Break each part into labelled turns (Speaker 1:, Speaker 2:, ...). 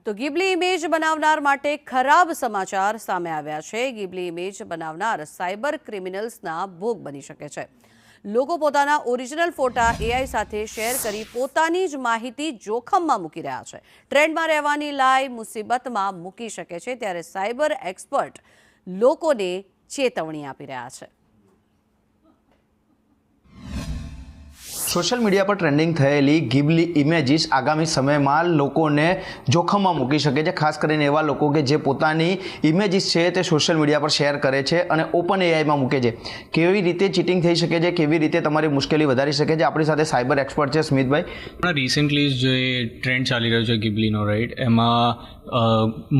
Speaker 1: તો ગિબલી ઇમેજ બનાવનાર માટે ખરાબ સમાચાર સામે આવ્યા છે। ગિબલી ઇમેજ બનાવનાર સાયબર ક્રિમિનલ્સના ભોગ બની શકે છે। લોકો પોતાના ઓરિજિનલ ફોટા એઆઈ સાથે શેર કરી પોતાની જ માહિતી જોખમમાં મૂકી રહ્યા છે। ટ્રેન્ડમાં રહેવાની લાઈ મુસીબતમાં મૂકી શકે છે, ત્યારે સાયબર એક્સપર્ટ લોકોને ચેતવણી આપી રહ્યા છે।
Speaker 2: સોશિયલ મીડિયા પર ટ્રેન્ડિંગ થયેલી ગિબલી ઇમેજીસ આગામી સમયમાં લોકોને જોખમમાં મૂકી શકે છે, ખાસ કરીને એવા લોકો કે જે પોતાની ઇમેજીસ છે તે સોશિયલ મીડિયા પર શેર કરે છે અને ઓપન એઆઈમાં મૂકે છે। કેવી રીતે ચીટિંગ થઈ શકે છે, કેવી રીતે તમારી મુશ્કેલી વધારી શકે છે, આપણી સાથે સાયબર એક્સપર્ટ છે સ્મિતભાઈ।
Speaker 3: રિસેન્ટલી જે ટ્રેન્ડ ચાલી રહ્યો છે ગિબલીનો, રાઈટ, એમાં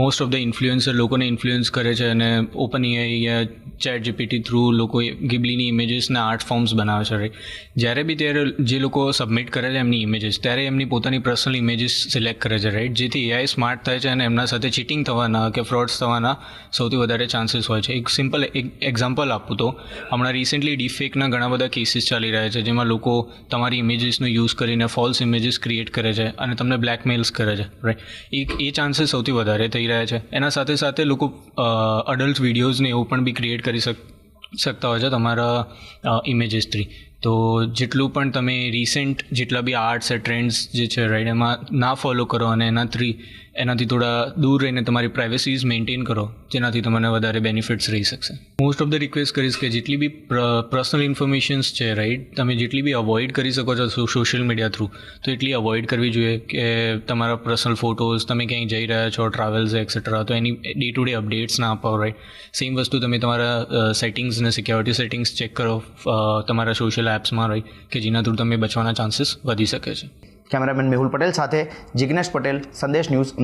Speaker 3: મોસ્ટ ઓફ ધ ઇન્ફ્લુએન્સર લોકોને ઇન્ફ્લુઅન્સ કરે છે અને ઓપન એઆઈ યા ચેટ જીપીટી થ્રુ લોકો ગિબલીની ઇમેજીસના આર્ટ ફોર્મ્સ બનાવે છે, રાઈટ। જ્યારે બી ત્યારે જે લોકો સબમિટ કરે છે એમની ઇમેજીસ, ત્યારે એમની પોતાની પર્સનલ ઇમેજીસ સિલેક્ટ કરે છે, રાઈટ, જેથી એઆઈ સ્માર્ટ થાય છે અને એમના સાથે ચીટિંગ થવાના કે ફ્રોડ્સ થવાના સૌથી વધારે ચાન્સીસ હોય છે। એક સિમ્પલ એક્ઝામ્પલ આપું તો હમણાં રિસેન્ટલી ડીપફેકના ઘણા બધા કેસીસ ચાલી રહ્યા છે, જેમાં લોકો તમારી ઇમેજીસનો યુઝ કરીને ફોલ્સ ઇમેજીસ ક્રિએટ કરે છે અને તમને બ્લેકમેલ્સ કરે છે, રાઈટ। એ ચાન્સીસ સૌથી વધારે થઈ રહ્યા છે। એના સાથે સાથે લોકો અડલ્ટ વિડીયોઝને એવું પણ બી ક્રિએટ કરી શકતા હોય છે તમારા ઇમેજીસથી। તો જેટલું પણ તમે રિસેન્ટ જેટલા બી આર્ટ્સ ટ્રેન્ડ્સ જે છે, રાઈટ, એમાં ના ફોલો કરો અને એનાથી થોડા દૂર રહીને તમારી પ્રાઇવસીઝ મેન્ટેન કરો, જેનાથી તમને વધારે બેનિફિટ્સ રહી શકશે। મોસ્ટ ઓફ ધ રિક્વેસ્ટ કરીશ કે જેટલી બી પર્સનલ ઇન્ફોર્મેશન્સ છે, રાઈટ, તમે જેટલી બી અવોઇડ કરી શકો છો સોશિયલ મીડિયા થ્રુ, તો એટલી અવોઇડ કરવી જોઈએ। કે તમારા પર્સનલ ફોટોઝ, તમે ક્યાંય જઈ રહ્યા છો, ટ્રાવેલ્સ એક્સેટ્રા, તો એની ડે ટુ ડે અપડેટ્સ ના અપાવો, રાઈટ। સેમ વસ્તુ તમે તમારા સેટિંગ્સ અને સિક્યોરિટી સેટિંગ્સ ચેક કરો તમારા સોશિયલ એપ્સમાં, રાઈટ, કે જેના થ્રુ તમે બચવાના ચાન્સીસ વધી શકે છે।
Speaker 2: કેમેરામેન મેહુલ પટેલ સાથે જિગ્નેશ પટેલ, સંદેશ ન્યૂઝ, અમદાવાદ।